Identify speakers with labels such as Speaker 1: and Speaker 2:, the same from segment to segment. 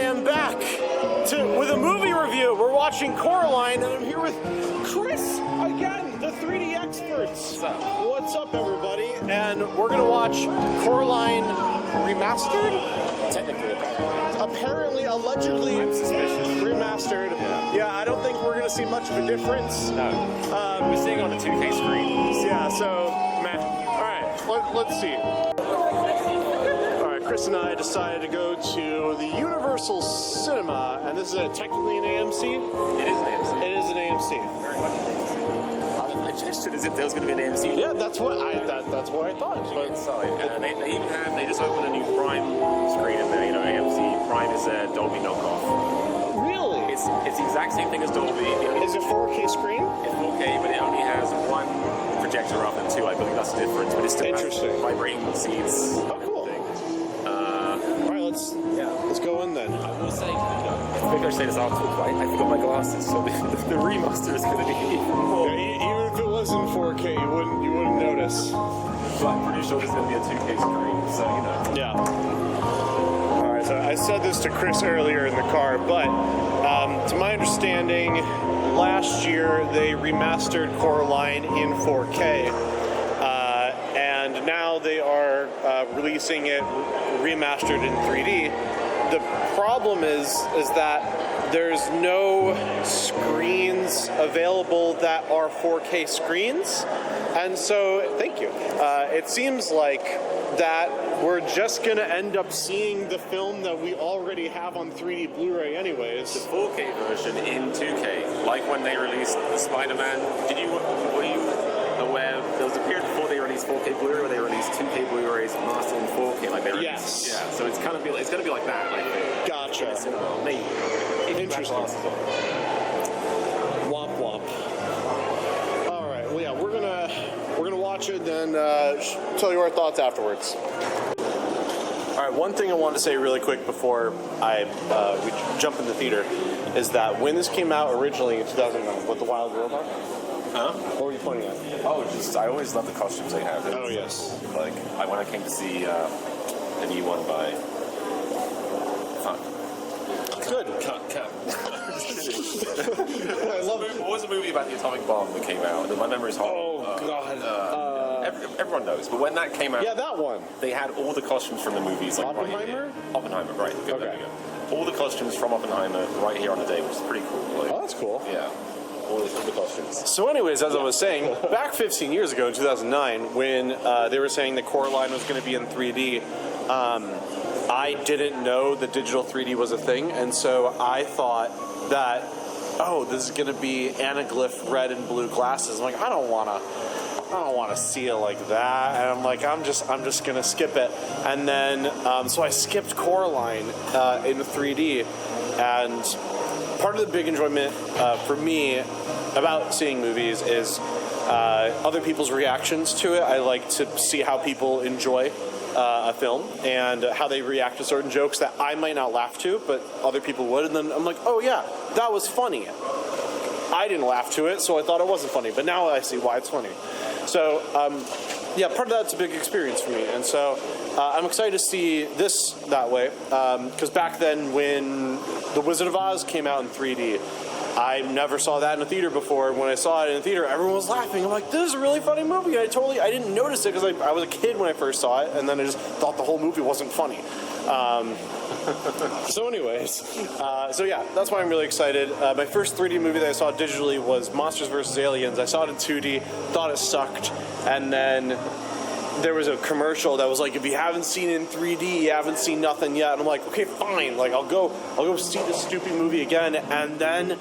Speaker 1: am back with a movie review. We're watching Coraline, and I'm here with Chris again, the 3D experts. What's up, everybody? And we're gonna watch Coraline remastered.
Speaker 2: Technically,
Speaker 1: Apparently, allegedly,
Speaker 2: I'm suspicious.
Speaker 1: Remastered. Yeah, I don't think we're gonna see much of a difference.
Speaker 2: No. We're seeing it on a 2K screen.
Speaker 1: Yeah. So, meh. All right. Let's see. Chris and I decided to go to the Universal Cinema, and this is technically an AMC?
Speaker 2: It is an AMC.
Speaker 1: It is an AMC.
Speaker 2: Very much an AMC. I gestured as if there was going to be an AMC.
Speaker 1: Yeah, that's what I thought.
Speaker 2: But inside, and they just opened a new Prime screen in there. You know, AMC Prime is a Dolby knockoff.
Speaker 1: Really?
Speaker 2: It's the exact same thing as Dolby.
Speaker 1: Is it 4K screen?
Speaker 2: It's 4K, but it only has one projector rather than two. I believe that's the difference. But it's still has vibrating seats.
Speaker 1: Oh, cool. Let's go in then.
Speaker 2: I will say, I think I say this afterwards, but I forgot my glasses, so the remaster is going to be even more.
Speaker 1: Yeah, even if it wasn't 4K, you wouldn't notice.
Speaker 2: But I'm pretty sure there's going to be a 2K screen, so you know.
Speaker 1: Yeah. All right. So I said this to Chris earlier in the car, but to my understanding, last year they remastered Coraline in 4K. And now they are releasing it remastered in 3D. The problem is that there's no screens available that are 4K screens, and so thank you. It seems like that we're just gonna end up seeing the film that we already have on 3D Blu-ray anyways.
Speaker 2: The 4K version in 2K, like when they released the Spider-Man. Were you aware there was a period before they released 4K Blu-ray where they released 2K Blu-rays mastered in 4K, like they released.
Speaker 1: Yes.
Speaker 2: Yeah. So it's gonna be like that. Like,
Speaker 1: gotcha.
Speaker 2: Maybe.
Speaker 1: Interesting. Womp womp. All right. Well, yeah, we're gonna watch it, then tell you our thoughts afterwards. All right. One thing I want to say really quick before we jump in the theater is that when this came out originally in 2009, with the Wild Robot.
Speaker 2: Huh?
Speaker 1: What were you pointing at?
Speaker 2: Oh, I always love the costumes they have.
Speaker 1: Oh, yes.
Speaker 2: Like, when I came to see the new one by... Fuck.
Speaker 1: Good.
Speaker 2: Cut.
Speaker 1: I love it.
Speaker 2: What was the movie about the atomic bomb that came out? My memory's horrible.
Speaker 1: Oh, God.
Speaker 2: Everyone knows, but when that came out...
Speaker 1: Yeah, that one.
Speaker 2: They had all the costumes from the movies. Like,
Speaker 1: Oppenheimer?
Speaker 2: Oppenheimer, right. Good,
Speaker 1: okay.
Speaker 2: There we go. All the costumes from Oppenheimer right here on the day, which is pretty cool. Like,
Speaker 1: Oh, that's cool.
Speaker 2: Yeah. All the costumes.
Speaker 1: So anyways, as I was saying, back 15 years ago in 2009, when they were saying that Coraline was going to be in 3D, I didn't know that digital 3D was a thing, and so I thought that, oh, this is going to be Anaglyph red and blue glasses. I'm like, I don't want to see it like that, and I'm like, I'm just gonna skip it. And then so I skipped Coraline in 3D, and part of the big enjoyment for me about seeing movies is other people's reactions to it. I like to see how people enjoy a film and how they react to certain jokes that I might not laugh to, but other people would. And then I'm like, oh yeah, that was funny. I didn't laugh to it, so I thought it wasn't funny, but now I see why it's funny. So, yeah, part of that's a big experience for me, and so I'm excited to see this that way, because back then when The Wizard of Oz came out in 3D, I never saw that in a theater before. When I saw it in a theater, everyone was laughing. I'm like, this is a really funny movie. I didn't notice it because I was a kid when I first saw it, and then I just thought the whole movie wasn't funny. So anyways, so yeah, that's why I'm really excited. My first 3D movie that I saw digitally was Monsters vs. Aliens. I saw it in 2D, thought it sucked, and then there was a commercial that was like, if you haven't seen it in 3D, you haven't seen nothing yet. And I'm like, okay, fine. Like, I'll go see this stupid movie again. And then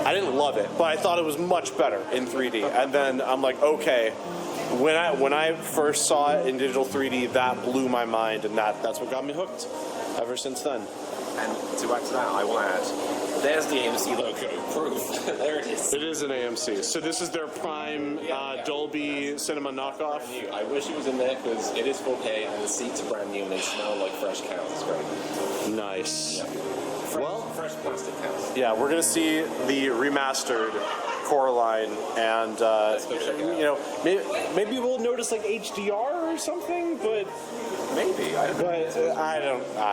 Speaker 1: I didn't love it, but I thought it was much better in 3D. And then I'm like, okay. When I first saw it in digital 3D, that blew my mind, and that's what got me hooked ever since then.
Speaker 2: And to add to that, I will add, there's the AMC logo. Proof. There it is.
Speaker 1: It is an AMC. So this is their Prime Dolby Cinema knockoff.
Speaker 2: I wish it was in there because it is 4K and the seats are brand new and they smell like fresh cows. It's great.
Speaker 1: Nice.
Speaker 2: Yeah. Fresh plastic cows.
Speaker 1: Yeah, we're gonna see the remastered Coraline, and
Speaker 2: Let's go check it out.
Speaker 1: you know, maybe we'll notice like HDR or something, but
Speaker 2: Maybe.
Speaker 1: I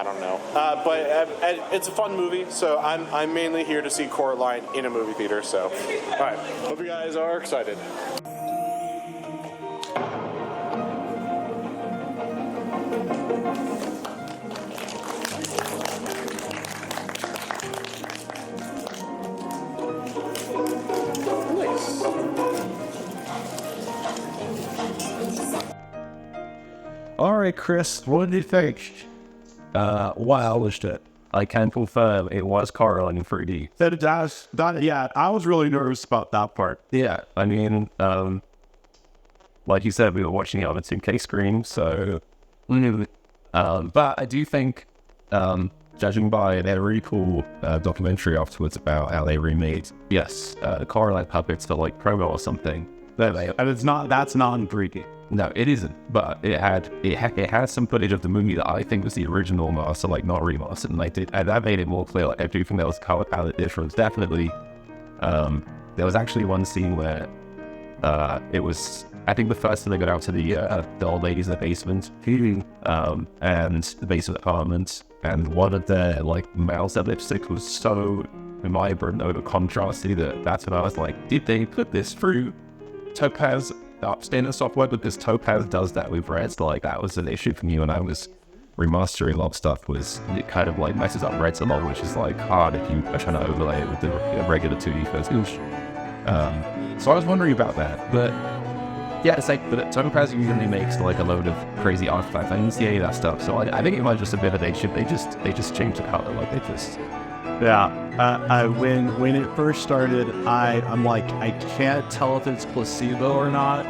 Speaker 1: don't know. It's a fun movie, so I'm mainly here to see Coraline in a movie theater. So, all right. Hope you guys are excited.
Speaker 3: All right, Chris, what did you think? Wow, was it? I can confirm it was Coraline in 3D.
Speaker 4: Yeah, I was really nervous about that part.
Speaker 3: Yeah, I mean, like you said, we were watching it on a 2K screen, so... but I do think, judging by their really cool documentary afterwards about how they remade, the Coraline puppets for, like, promo or something.
Speaker 4: And that's not in 3D.
Speaker 3: No, it isn't. But it had some footage of the movie that I think was the original master, like not remastered, and that made it more clear. Like I do think there was color palette difference. Definitely, there was actually one scene where it was. I think the first time they got out to the old ladies in the basement, and the basement apartment, and one of their like mouths that lipstick was so vibrant over contrasty that's when I was like, did they put this through Topaz standard software? Because Topaz does that with Reds. Like that was an issue for me when I was remastering a lot of stuff. Was it kind of like messes up Reds a lot, which is like hard if you are trying to overlay it with the regular 2D first. So I was wondering about that, but yeah, it's like but Topaz usually makes like a load of crazy artifacts. I didn't see any of that stuff, so I think it might just a bit of they just changed the color, like they just.
Speaker 4: Yeah, when it first started, I'm like, I can't tell if it's placebo or not,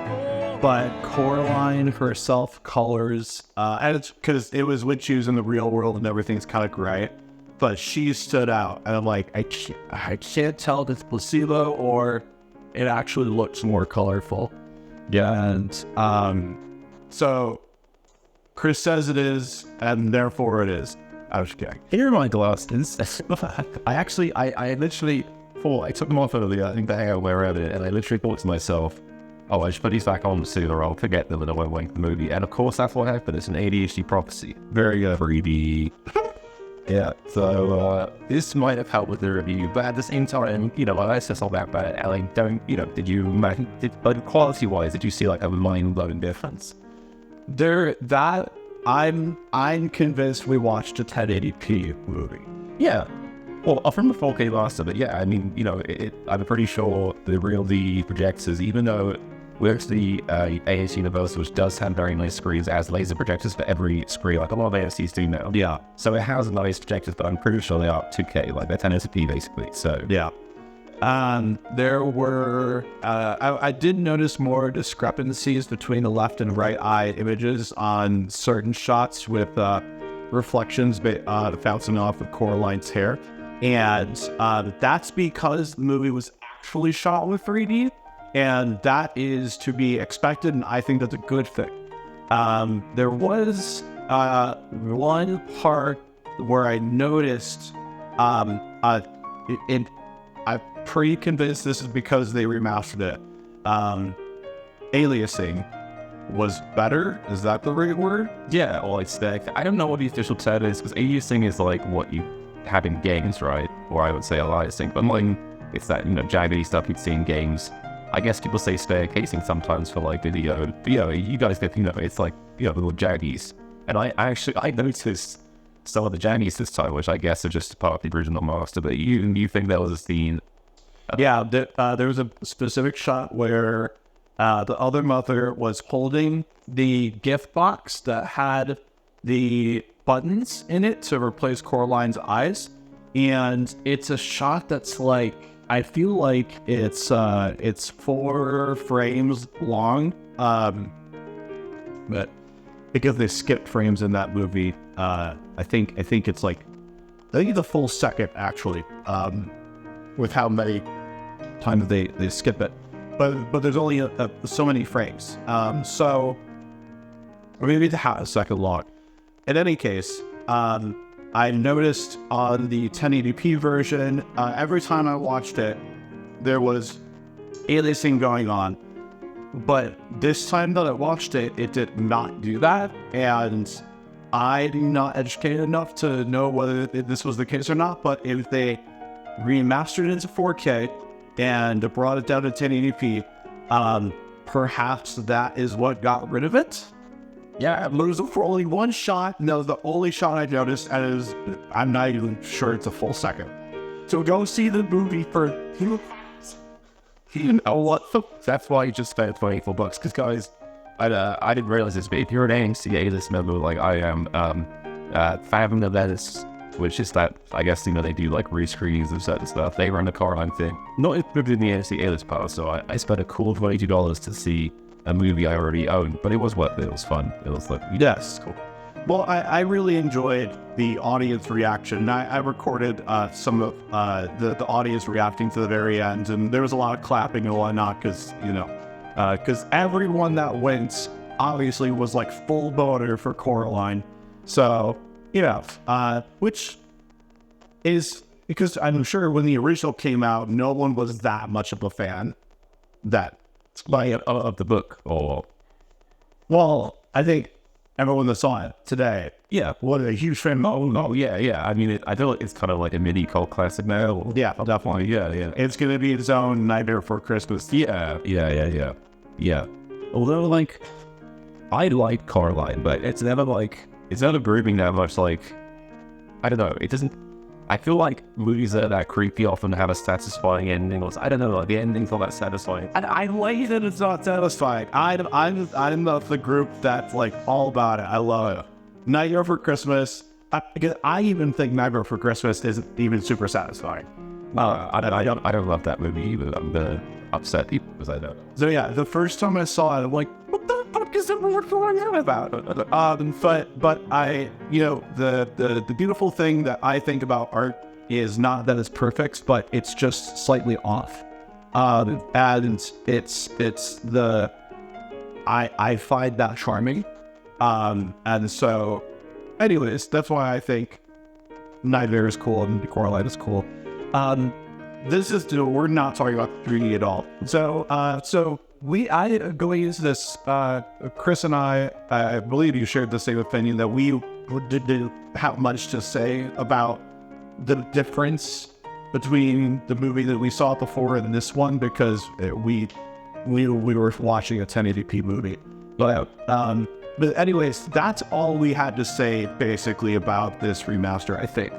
Speaker 4: but Coraline herself colors, and it's because it was when she was in the real world and everything's kind of gray, but she stood out, and I'm like, I can't tell if it's placebo or it actually looks more colorful. Yeah, and so Chris says it is, and therefore it is. I was kidding.
Speaker 3: Here are my glasses. I literally thought, I took them off earlier, I think the hair wherever, and I literally thought to myself, oh, I should put these back on soon or I'll forget them and I won't watch the movie. And of course, that's what happened. It's an ADHD prophecy. Very 3D. Yeah, so this might have helped with the review, but at the same time, I said all that about it, and I don't, but quality-wise, did you see like a mind-blowing difference?
Speaker 4: I'm convinced we watched a 1080p movie.
Speaker 3: Yeah. Well, from the 4K master, but yeah, I mean, I'm pretty sure the projectors, even though works the AS Universal, which does have very nice screens, as laser projectors for every screen, like a lot of ASCs do now.
Speaker 4: Yeah.
Speaker 3: So it has nice projectors, but I'm pretty sure they are 2K, like they're 1080p basically. So
Speaker 4: yeah. There were, I did notice more discrepancies between the left and right eye images on certain shots with reflections bouncing off of Coraline's hair. And that's because the movie was actually shot with 3D. And that is to be expected, and I think that's a good thing. There was one part where I noticed, I'm pretty convinced this is because they remastered it. Aliasing was better. Is that the right word?
Speaker 3: Yeah, well, I don't know what the official term is, because aliasing is like what you have in games, right? Or I would say aliasing, but like it's that jaggedy stuff you'd see in games. I guess people say staircasing sometimes for like video. But, you guys get it's like little jaggies. And I noticed some of the jaggies this time, which I guess are just part of the original master. But you think there was a scene?
Speaker 4: Yeah, there was a specific shot where the other mother was holding the gift box that had the buttons in it to replace Coraline's eyes, and it's a shot that's like, I feel like it's 4 frames long, but because they skipped frames in that movie, I think it's like, I think it's a full second actually, with how many times they skip it, but there's only so many frames, so or maybe it's half a second long. In any case, I noticed on the 1080p version, every time I watched it, there was aliasing going on. But this time that I watched it, it did not do that. And I'm not educated enough to know whether this was the case or not, but if they remastered it into 4K and brought it down to 1080p, perhaps that is what got rid of it. Yeah, it was for only one shot. No, the only shot I noticed, and I'm not even sure it's a full second. So go see the movie for, you know what?
Speaker 3: That's why you just spent $24. Because guys, I didn't realize this, but if you're an AMC A-list member like I am, Fathom the Lettuce, which is that, I guess, you know, they do like rescreens of certain stuff. They run the Coraline thing. Not included in the AMC A-list pass, so I spent a cool $22 to see a movie I already owned, but it was worth it. It was fun. It was like,
Speaker 4: yes, cool. Well, I really enjoyed the audience reaction. I recorded some of the audience reacting to the very end, and there was a lot of clapping and whatnot because, you know, because everyone that went obviously was like full boner for Coraline. So, you know, which is because I'm sure when the original came out, no one was that much of a fan
Speaker 3: of the book. Or,
Speaker 4: well, I think everyone that saw it today, yeah, was a huge fan.
Speaker 3: Oh, yeah. I mean, I feel like it's kind of like a mini cult classic now.
Speaker 4: Yeah, definitely.
Speaker 3: Yeah.
Speaker 4: It's going to be its own Nightmare Before Christmas.
Speaker 3: Yeah. Although, like, I like Coraline, but it's never grouping that much. Like, I don't know. It doesn't. I feel like movies that are that creepy often have a satisfying ending. I don't know, like the ending's not that satisfying.
Speaker 4: And I like that it's not satisfying. I'm of the group that's like all about it. I love it. Nightmare Before Christmas. I even think Nightmare Before Christmas isn't even super satisfying.
Speaker 3: I don't love that movie either. I'm gonna upset people because I don't.
Speaker 4: So yeah, the first time I saw it, I'm like, what the fuck is everyone going on about? But I, you know, the beautiful thing that I think about art is not that it's perfect, but it's just slightly off. And it's the I find that charming. And so, anyways, that's why I think Nightmare is cool and Coraline is cool. We're not talking about 3D at all. So going into this, Chris and I believe you shared the same opinion that we didn't have much to say about the difference between the movie that we saw before and this one because we were watching a 1080p movie. But anyways, that's all we had to say basically about this remaster, I think.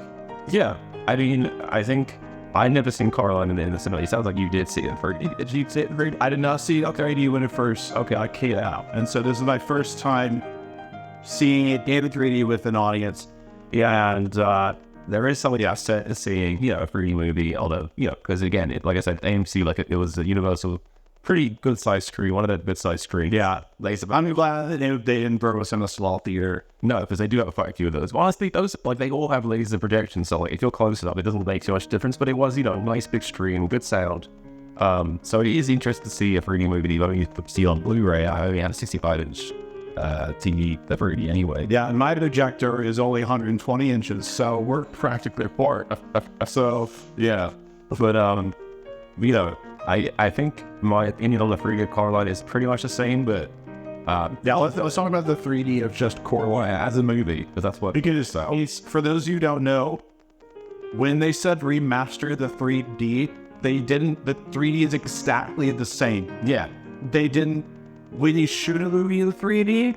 Speaker 3: Yeah, I mean, I think I'd never seen Coraline in the cinema. It sounds like you did see it in 3D. Did you see it in 3D?
Speaker 4: I did not see it in 3D when it first came out. And so this is my first time seeing it in 3D with an audience.
Speaker 3: Yeah, and there is something upset to seeing, you know, a 3D movie, although, you know, because again, like I said, AMC, like it was a Universal, pretty good-sized screen, one of the good-sized screens.
Speaker 4: Yeah, I'm glad that they didn't throw us in a small theater.
Speaker 3: No, because they do have quite a few of those. Honestly, those, like, they all have laser projection, so, like, if you're close enough, it doesn't make too much difference, but it was, you know, nice big screen, good sound. So it is interesting to see a 3D movie that you only see on Blu-ray. I only had a 65-inch TV, the 3D anyway.
Speaker 4: Yeah, and my projector is only 120 inches, so we're practically apart. So, yeah.
Speaker 3: But, you know, I think my opinion on the 3D Coraline is pretty much the same, but
Speaker 4: yeah, let's talk about the 3D of just Coraline as a movie,
Speaker 3: because that's what.
Speaker 4: Because for those of you who don't know, when they said remaster the 3D, they didn't. The 3D is exactly the same.
Speaker 3: Yeah,
Speaker 4: they didn't. When you shoot a movie in 3D,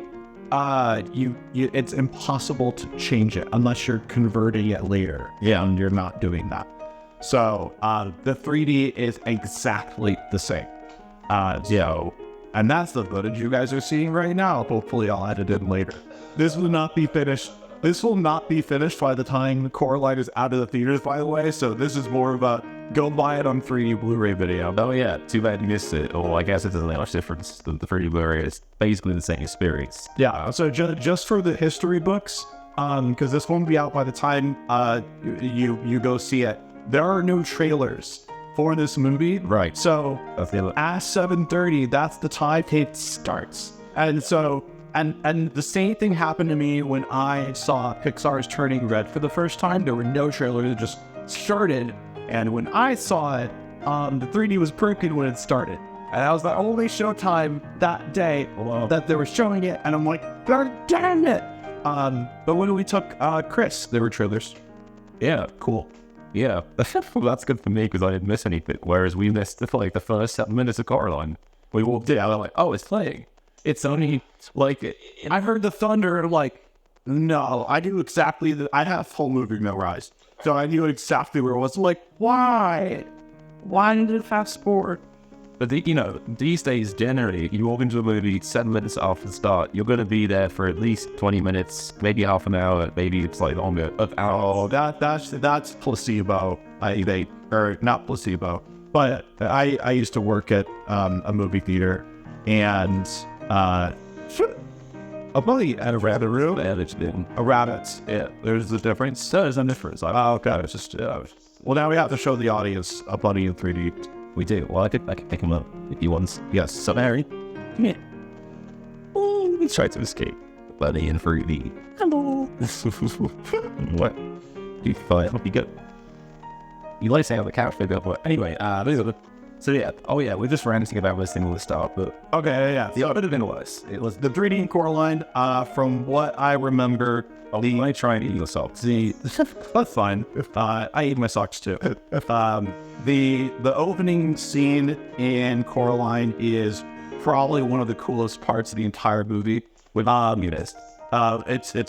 Speaker 4: it's impossible to change it unless you're converting it later.
Speaker 3: Yeah,
Speaker 4: and you're not doing that. So the 3D is exactly the same. And that's the footage you guys are seeing right now. Hopefully I'll edit it later. This will not be finished. This will not be finished by the time Coraline is out of the theaters, by the way. So this is more of a go buy it on 3D Blu-ray video.
Speaker 3: Oh yeah, too bad you missed it. Or I guess it doesn't make much difference. The 3D Blu-ray is basically the same experience.
Speaker 4: Yeah, so just for the history books, because this won't be out by the time you go see it. There are no trailers for this movie.
Speaker 3: Right.
Speaker 4: So at 7:30, that's the time it starts. And so, and the same thing happened to me when I saw Pixar's Turning Red for the first time. There were no trailers, it just started. And when I saw it, the 3D was broken when it started. And that was the only showtime that day that they were showing it. And I'm like, God damn it. But when we took Chris, there were trailers.
Speaker 3: Yeah, cool. Yeah, well, that's good for me because I didn't miss anything. Whereas we missed the first 7 minutes of Coraline. We walked in, I'm like, oh, it's playing. It's only like
Speaker 4: I heard the thunder, and I'm like, no, I knew exactly I have full movie memorized, so I knew exactly where it was. I'm like, why? Why did it fast forward?
Speaker 3: But these days, generally, if you walk into a movie 7 minutes after the start, you're going to be there for at least 20 minutes, maybe half an hour, maybe it's like longer.
Speaker 4: Oh, that's placebo. Or not placebo, but I used to work at a movie theater, and a buddy at a rabbit room. A rabbit.
Speaker 3: Yeah, there's a difference.
Speaker 4: There's a difference.
Speaker 3: Oh, okay.
Speaker 4: Well, now we have to show the audience a buddy in 3D.
Speaker 3: We do. Well, I could pick him up if he wants.
Speaker 4: Yes.
Speaker 3: So, Mary, come here. Oh, he tried to escape. Buddy in 3D. Hello. What? You fine? Hope you good. You like saying on the couch, but anyway, so yeah. Oh yeah, we're just ranting about this thing at the start, but
Speaker 4: Okay, yeah.
Speaker 3: it could have been worse. It was
Speaker 4: The 3D in Coraline, from what I remember,
Speaker 3: I try and eat your socks.
Speaker 4: that's fine. I eat my socks too. The opening scene in Coraline is probably one of the coolest parts of the entire movie. It's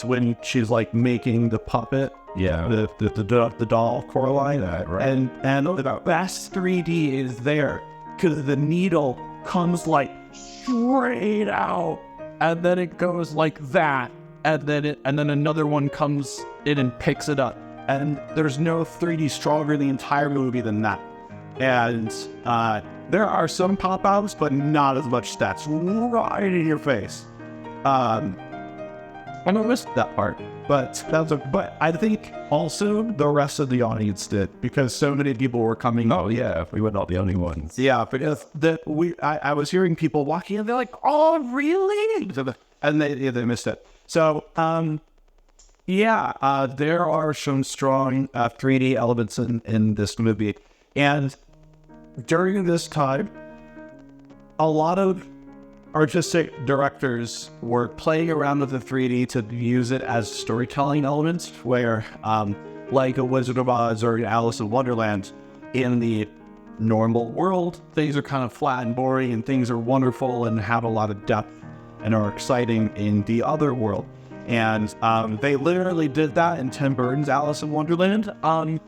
Speaker 4: when she's like making the puppet, the doll Coraline,
Speaker 3: right.
Speaker 4: and the best 3D is there because the needle comes like straight out, and then it goes like that, and then another one comes in and picks it up, and there's no 3D stronger in the entire movie than that. And there are some pop-outs, but not as much stats right in your face. I missed that part, but I think also the rest of the audience did because so many people were coming.
Speaker 3: Oh yeah, we were not the only ones.
Speaker 4: Yeah, because I was hearing people walking and they're like, "Oh, really?" And they missed it. So there are some strong 3D elements in this movie, and during this time, a lot of artistic directors were playing around with the 3D to use it as storytelling elements where, like a Wizard of Oz or Alice in Wonderland, in the normal world, things are kind of flat and boring and things are wonderful and have a lot of depth and are exciting in the other world. And they literally did that in Tim Burton's Alice in Wonderland. They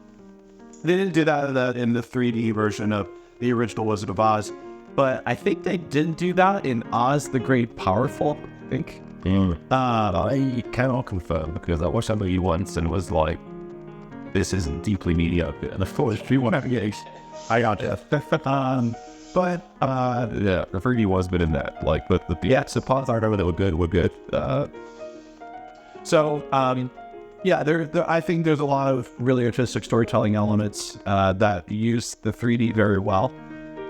Speaker 4: didn't do that in the 3D version of the original Wizard of Oz. But I think they did do that in Oz the Great Powerful, I think.
Speaker 3: I cannot confirm because I watched that movie once and was like, this isn't deeply mediocre. And of course, we want to get
Speaker 4: I got it. But
Speaker 3: yeah, the 3D was good in that. Like, but the parts I remember that were good.
Speaker 4: I think there's a lot of really artistic storytelling elements that use the 3D very well.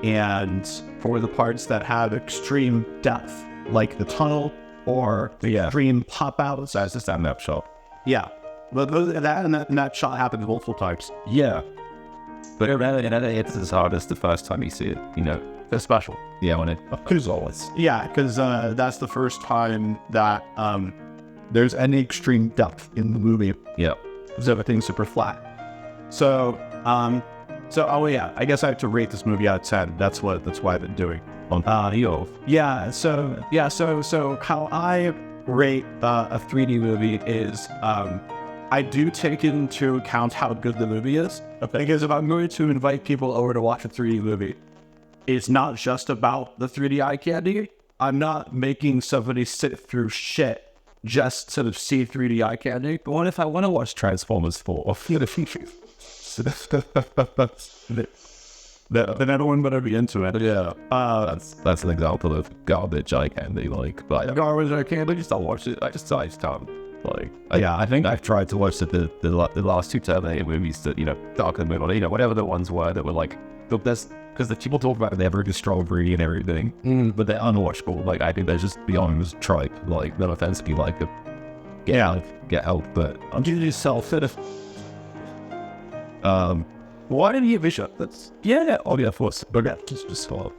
Speaker 4: And for the parts that have extreme depth, like the tunnel or the extreme pop-outs.
Speaker 3: That's just that map shot.
Speaker 4: Yeah. But that shot happens multiple times.
Speaker 3: Yeah. But it's as hard as the first time you see it, It's special. Yeah, when it
Speaker 4: because always. Yeah, because that's the first time that there's any extreme depth in the movie.
Speaker 3: Yeah.
Speaker 4: Because everything's super flat. So I guess I have to rate this movie out of 10. That's why I've been doing.
Speaker 3: So
Speaker 4: how I rate a 3D movie is I do take into account how good the movie is. Okay. Because if I'm going to invite people over to watch a 3D movie, it's not just about the 3D eye candy. I'm not making somebody sit through shit just to see 3D eye candy.
Speaker 3: But what if I want to watch Transformers 4?
Speaker 4: Then everyone better be into it.
Speaker 3: Yeah. That's an example of garbage eye candy. But
Speaker 4: garbage eye candy.
Speaker 3: Just don't watch it. I just can't. I think I've tried to watch the last two Terminator movies that Dark and Moon, whatever the ones were that were like, because the people talk about they're very strawberry and everything, but they're unwatchable. I think they're just beyond tripe. No offense if you like it. Get help, but
Speaker 4: I'm doing yourself.
Speaker 3: Why did he have Bishop?
Speaker 4: Of course. But just follow.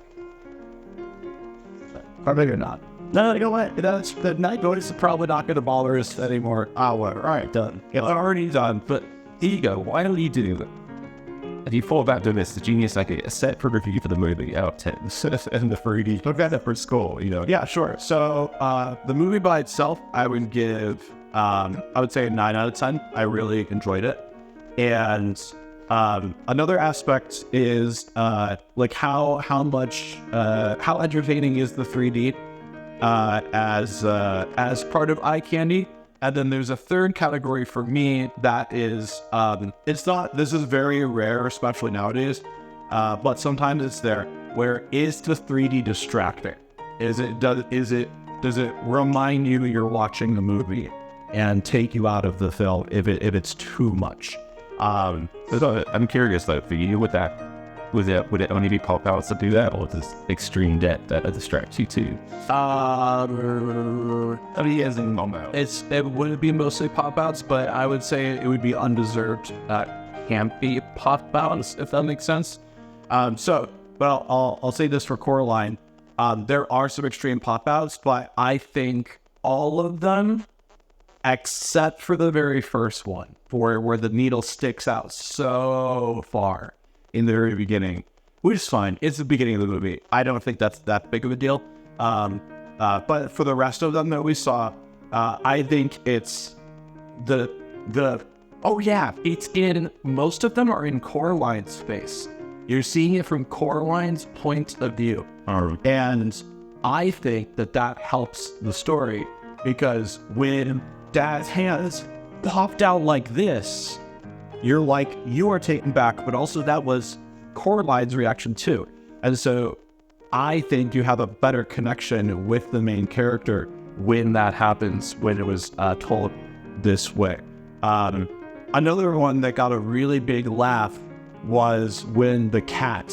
Speaker 3: Or maybe not.
Speaker 4: No, you know what? That's the night noise is probably not going to bother us anymore. Oh, well, all right, done.
Speaker 3: It's already done, but here you go. Why don't you do that? If you thought about doing this, the genius, like a separate review for the movie out of 10 and the 3D. Look at it for school, you know?
Speaker 4: Yeah, sure. So the movie by itself, I would give, I would say a 9 out of 10. I really enjoyed it. And another aspect is like how entertaining is the 3D as part of eye candy. And then there's a third category for me that is, this is very rare, especially nowadays, but sometimes it's there, where is the 3D distracting? Does it remind you you're watching the movie and take you out of the film if it's too much?
Speaker 3: So I'm curious though, for you, would it only be pop outs to do that, or does extreme depth that distracts you too?
Speaker 4: I mean, it would be mostly pop outs, but I would say it would be undeserved campy pop outs, if that makes sense. I'll say this for Coraline. There are some extreme pop outs, but I think all of them, except for the very first one, where the needle sticks out so far in the very beginning, which is fine. It's the beginning of the movie. I don't think that's that big of a deal. But for the rest of them that we saw, I think it's it's in, most of them are in Coraline's face. You're seeing it from Coraline's point of view. And I think that helps the story, because when Dad's hands popped out like this, you are taken back, but also that was Coraline's reaction too. And so I think you have a better connection with the main character when that happens, when it was told this way. Another one that got a really big laugh was when the cat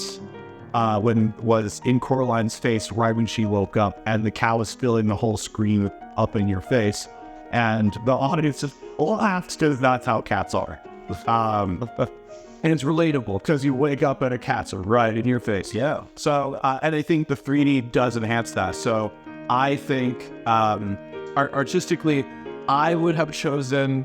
Speaker 4: was in Coraline's face right when she woke up, and the cat was filling the whole screen up in your face, and the audience just laughed because that's how cats are. And it's relatable because you wake up and a cat's right in your face.
Speaker 3: Yeah.
Speaker 4: So, and I think the 3D does enhance that. So I think artistically, I would have chosen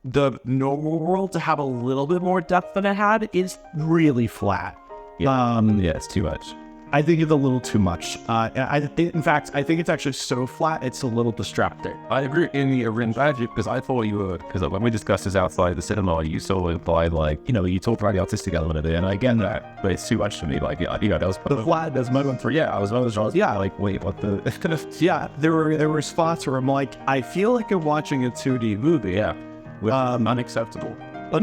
Speaker 4: the normal world to have a little bit more depth than it had. It's really flat.
Speaker 3: Yeah, it's too much.
Speaker 4: I think it's a little too much. In fact, I think it's actually so flat, it's a little distracting.
Speaker 3: I agree in the original, because I thought you were, because when we discussed this outside the cinema, you sort of implied, like, you talked about the artistic element of it, and I get that, but it's too much for me. Like, that was
Speaker 4: the flatness moment for,
Speaker 3: I was one of those, like, wait, what the?
Speaker 4: Yeah, there were spots where I'm like, I feel like I'm watching a 2D movie.
Speaker 3: Yeah, unacceptable. I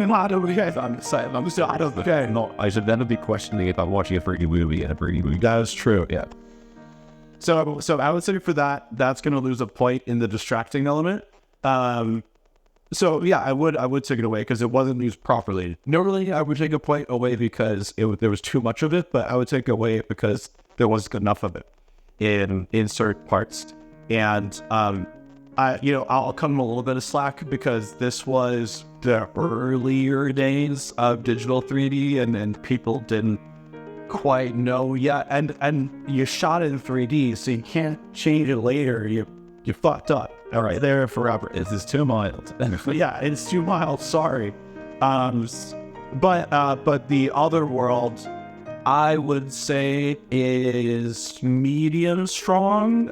Speaker 3: should never be questioning if I'm watching a 3D movie in a 3D movie.
Speaker 4: That is true.
Speaker 3: Yeah.
Speaker 4: So I would say for that's going to lose a point in the distracting element. I would take it away because it wasn't used properly. Normally, I would take a point away because there was too much of it, but I would take it away because there wasn't enough of it in certain parts. And I'll cut them a little bit of slack because this was the earlier days of digital 3D, and people didn't quite know yet. And you shot it in 3D, so you can't change it later. You fucked up. All right, there forever.
Speaker 3: This is too mild.
Speaker 4: Yeah, it's too mild. Sorry. But the other world, I would say, is medium strong.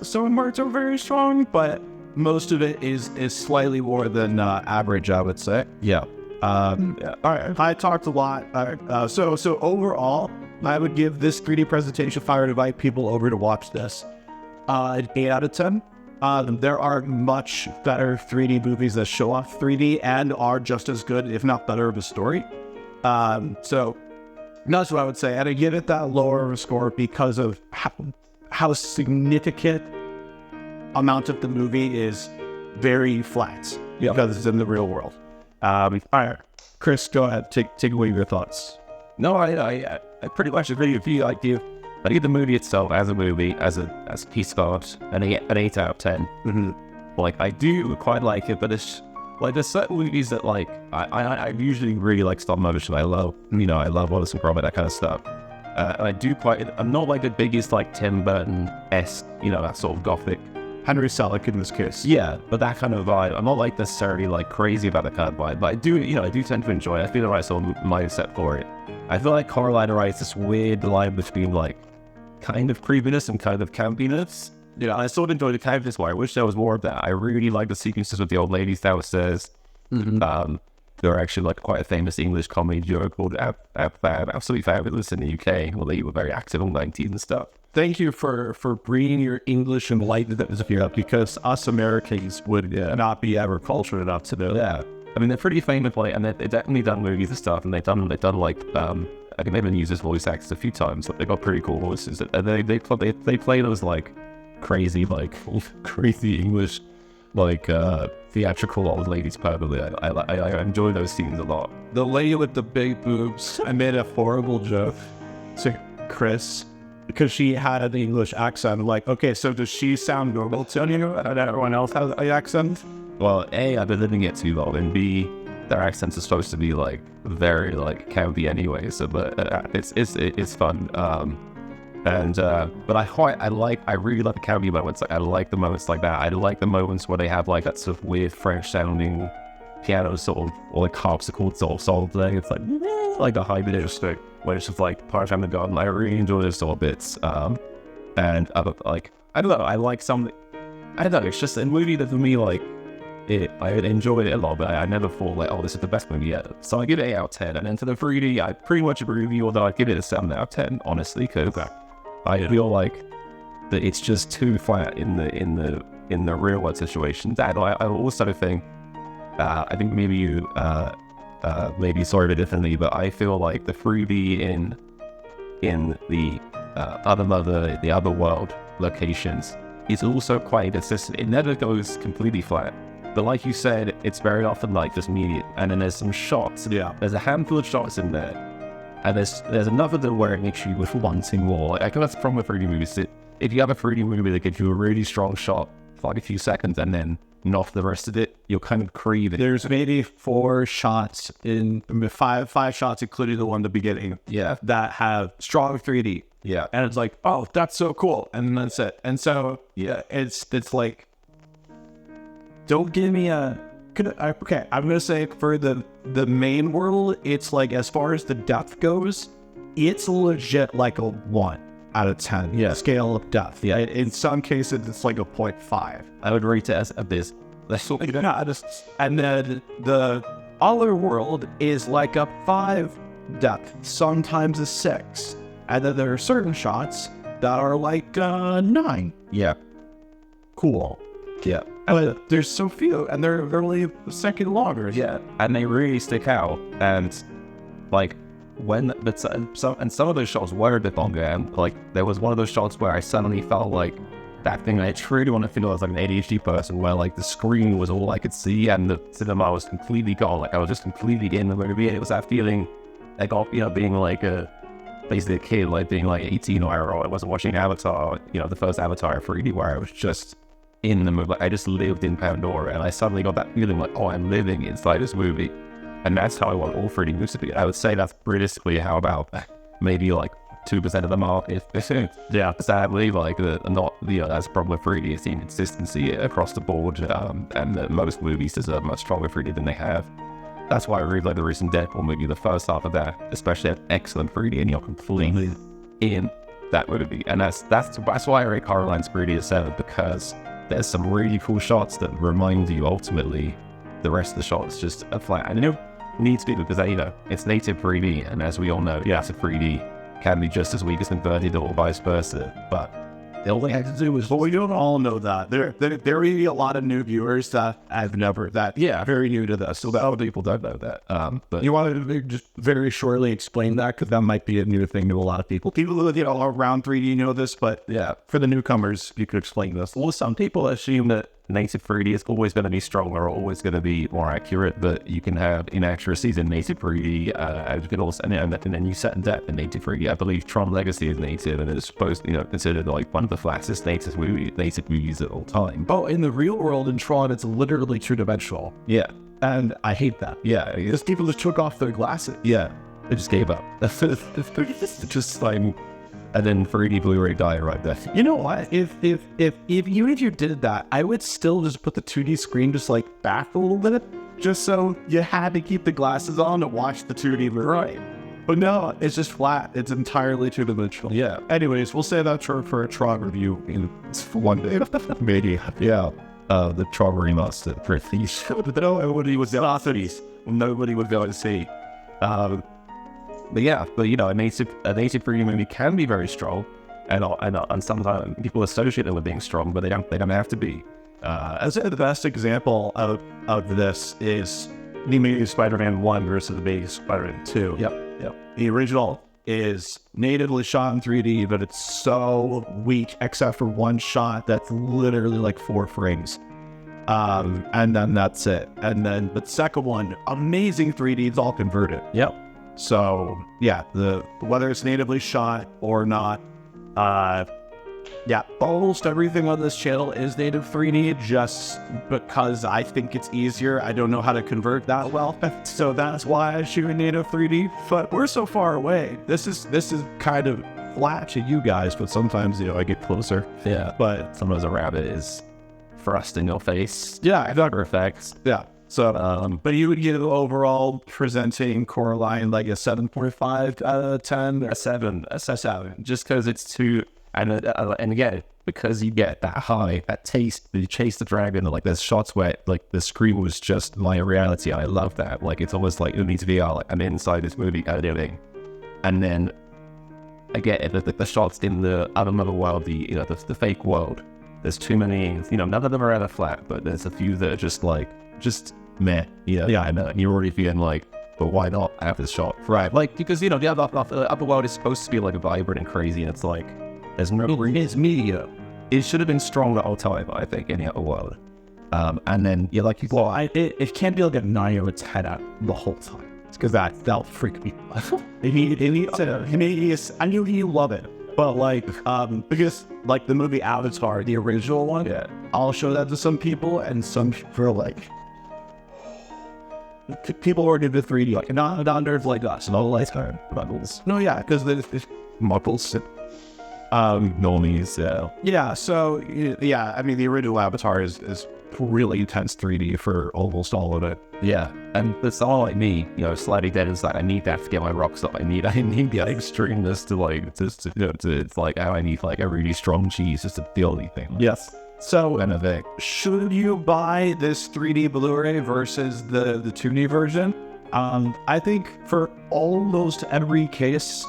Speaker 4: Some parts are very strong, but most of it is slightly more than average, I would say.
Speaker 3: Yeah.
Speaker 4: All right. I talked a lot. So overall, I would give this 3D presentation, if I were to invite people over to watch this, an 8 out of 10. There are much better 3D movies that show off 3D and are just as good, if not better, of a story. So that's what I would say. And I give it that lower of a score because of how significant amount of the movie is very flat because it's in the real world. All right, Chris, go ahead. Take away your thoughts.
Speaker 3: No, I pretty much agree with you. I give the movie itself as a movie, as a piece of art, an 8 out of 10.
Speaker 4: Mm-hmm.
Speaker 3: Like, I do quite like it, but it's like there's certain movies that I usually really like stop motion. I love Wallace and Gromit, that kind of stuff. I do quite. I'm not like the biggest like Tim Burton-esque, that sort of gothic.
Speaker 4: Henry Selick in this case.
Speaker 3: Yeah, but that kind of vibe. I'm not like necessarily like crazy about that kind of vibe, but I do tend to enjoy it. I feel the right sort of mindset for it. I feel like Coraline writes this weird line between like kind of creepiness and kind of campiness. I sort of enjoy the campiness where I wish there was more of that. I really like the sequences with the old ladies downstairs. They're actually like quite a famous English comedy duo called Absolutely Fabulous in the UK. Well, they were very active in the 90s and stuff.
Speaker 4: Thank you for bringing your English and enlightenment here up, because us Americans would not be ever cultured enough to know that.
Speaker 3: I mean, they're pretty famous, like, and they've definitely done movies and stuff, and they've done like, I think they've been used as voice actors a few times. Like, they've got pretty cool voices. And they play those like crazy English, like theatrical old ladies perfectly. I enjoy those scenes a lot.
Speaker 4: The lady with the big boobs, I made a horrible joke to Chris because she had an English accent. I'm like, okay, so does she sound normal to you and everyone else has an accent?
Speaker 3: Well, A, I've been living it too long, and B, their accents are supposed to be like very like campy anyway. So, but it's fun. But I really like the campy moments. Like, I like the moments like that. I like the moments where they have like that sort of weird French sounding piano sort of, or like harpsichord sort of song thing. It's like a hybrid stick where it's just like part of the garden. I really enjoy those sort of bits. And like, I don't know, I like something. I don't know, it's just a movie that for me, like, I enjoyed it a lot, but I never thought like, oh, this is the best movie yet. So I give it 8 out of 10. And then to the 3D, I pretty much agree with you, although I give it a 7 out of 10, honestly, because I feel like that it's just too flat in the real world situations. And I also think, I think maybe you maybe saw it differently, but I feel like the 3D in the other world locations is also quite consistent. It never goes completely flat. But like you said, it's very often like just immediate. And then there's some shots.
Speaker 4: Yeah.
Speaker 3: There's a handful of shots in there. And there's enough of them where it makes you wanting more. Like, I think that's the problem with 3D movies. If you have a 3D movie that gives you a really strong shot for like a few seconds and then not for the rest of it, you're kind of craving.
Speaker 4: There's maybe 4 shots in five shots, including the one at the beginning.
Speaker 3: Yeah.
Speaker 4: That have strong 3D.
Speaker 3: Yeah.
Speaker 4: And it's like, oh, that's so cool. And that's it. And so, yeah, it's like, don't give me okay, I'm going to say for the main world, it's like, as far as the depth goes, it's legit like a 1 out of 10.
Speaker 3: Yeah.
Speaker 4: Scale of depth. Yeah. In some cases, it's like a 0.5.
Speaker 3: I would rate it as abyss.
Speaker 4: And then the other world is like a 5 depth, sometimes a 6. And then there are certain shots that are like 9.
Speaker 3: Yeah.
Speaker 4: Cool.
Speaker 3: Yeah.
Speaker 4: There's so few, and they're only a second longer.
Speaker 3: Yeah. And they really stick out. And like some of those shots were a bit longer, and like there was one of those shots where I suddenly felt like that thing I truly want to feel as like an ADHD person, where like the screen was all I could see and the cinema was completely gone. Like I was just completely in the movie, and it was that feeling like, being like basically a kid, like being like 18 or I wasn't watching Avatar, the first Avatar 3D, where I was just in the movie. Like, I just lived in Pandora, and I suddenly got that feeling like, oh, I'm living inside this movie. And that's how I want all 3D movies to be. I would say that's realistically how about maybe like 2% of them are. Yeah, sadly, like that's a problem with 3D. It's the inconsistency across the board, and most movies deserve much stronger 3D than they have. That's why I really like the recent Deadpool movie. The first half of that, especially, had excellent 3D, and you're completely in that movie. And that's why I rate Coraline's 3D a 7, because there's some really cool shots that remind you ultimately the rest of the shot is just a flat. And needs to be, because it's native 3D, and as we all know, native 3D can be just as weak as inverted or vice versa. But all they have to do is,
Speaker 4: but we don't all know that. There will be a lot of new viewers that have never very new to this. So that other people don't know that. But you want to just very shortly explain that, because that might be a new thing to a lot of people. People who around 3D know this, but yeah, for the newcomers, you could explain this.
Speaker 3: Well, some people assume that native 3D is always going to be stronger or always going to be more accurate, but you can have inaccuracies in native 3D, you can also, and then you set in depth in native 3D. I believe Tron Legacy is native, and it's supposed, considered like one of the flattest native movies of all time.
Speaker 4: Oh, in the real world in Tron, it's literally 2-dimensional.
Speaker 3: Yeah.
Speaker 4: And I hate that.
Speaker 3: Yeah.
Speaker 4: Because people just took off their glasses.
Speaker 3: Yeah. They just gave up. Just like, and then 3D Blu-ray died right there.
Speaker 4: You know what? If even if you did that, I would still just put the 2D screen just like back a little bit, just so you had to keep the glasses on to watch the 2D Blu-ray. But no, it's just flat. It's entirely two-dimensional.
Speaker 3: Yeah.
Speaker 4: Anyways, we'll say that for a Tron review for one day.
Speaker 3: Maybe. Yeah. The Tron remastered for these. Nobody was going to see. But yeah, you know, a native 3D movie can be very strong, and sometimes people associate it with being strong, but they don't have to be.
Speaker 4: I'd say the best example of this is the Amazing Spider-Man 1 versus the Amazing Spider-Man 2.
Speaker 3: Yep.
Speaker 4: The original is natively shot in 3D, but it's so weak except for one shot that's literally like 4 frames. And then that's it. And then the second one, amazing 3D, it's all converted.
Speaker 3: Yep.
Speaker 4: So yeah, whether it's natively shot or not, yeah, almost everything on this channel is native 3D, just because I think it's easier. I don't know how to convert that well, so that's why I shoot in native 3D. But we're so far away. This is kind of flat to you guys, but sometimes, you know, I get closer.
Speaker 3: Yeah.
Speaker 4: But
Speaker 3: sometimes a rabbit is thrust in your face.
Speaker 4: yeah,
Speaker 3: Dogger effects.
Speaker 4: yeah. So, but you would give overall presenting Coraline like a 7.5 out of 10?
Speaker 3: A 7, just because it's too, and again, because you get that high, that taste, you chase the dragon, like there's shots where like the screen was just my reality. I love that. Like it's almost like it needs to be like I'm inside this movie kind of thing. And then again, the shots in the other world, the fake world, there's too many, you know, none of them are ever flat, but there's a few that are just meh, you know, yeah, and you're already feeling like, but why not have this shot? Right. Like, because, you know, the upper world is supposed to be like vibrant and crazy, and it's like, there's no
Speaker 4: It's media.
Speaker 3: It should have been strong the whole time, I think, in the upper world. And then, yeah, like,
Speaker 4: Well, it can't be like a 9 or a 10 out the whole time. It's because that'll freak me out. I knew you love it. But like, because like the movie Avatar, the original one,
Speaker 3: yeah,
Speaker 4: I'll show that to some people, and some people are like, people who are into 3D, like not nerds like us, no lifetime muggles. No, yeah, because there's
Speaker 3: muggles, normies,
Speaker 4: yeah. So yeah, I mean, the original Avatar is really intense 3D for almost all of it.
Speaker 3: Yeah, and that's all like me, you know, slightly dead inside. I need that to get my rocks up. I need the extremeness to like, just to, you know, it's like how I need like a really strong cheese just to feel anything.
Speaker 4: Yes. So,
Speaker 3: kind of thing.
Speaker 4: Should you buy this 3D Blu-ray versus the 2D version? I think for almost every case,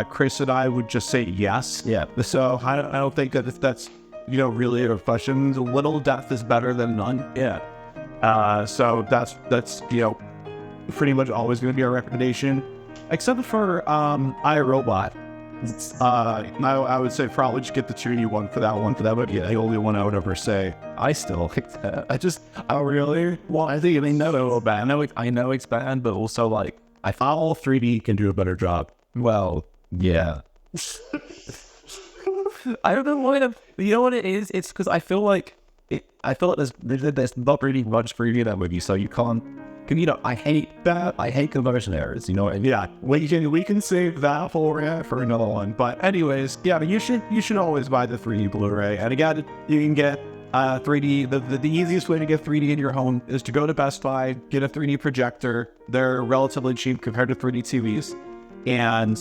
Speaker 4: Chris and I would just say yes.
Speaker 3: Yeah.
Speaker 4: So I don't think that if that's, you know, really a question. A little depth is better than none.
Speaker 3: Yeah.
Speaker 4: So that's you know, pretty much always going to be our recommendation, except for iRobot. I would say probably just get the 2D one for that one. That would be the only one I would ever say.
Speaker 3: I still like that.
Speaker 4: Oh really? Well, I think know bad.
Speaker 3: I know it's bad, but also like
Speaker 4: I thought all 3D can do a better job.
Speaker 3: Well, yeah. I don't know why. You know what it is? It's because I feel like there's not really much 3D in that movie, so you can't. You know, I hate that. I hate conversion errors. You know what I mean?
Speaker 4: Yeah, we can save that for another one. But anyways, yeah, you should always buy the 3D Blu-ray. And again, you can get 3D. The easiest way to get 3D in your home is to go to Best Buy, get a 3D projector. They're relatively cheap compared to 3D TVs, and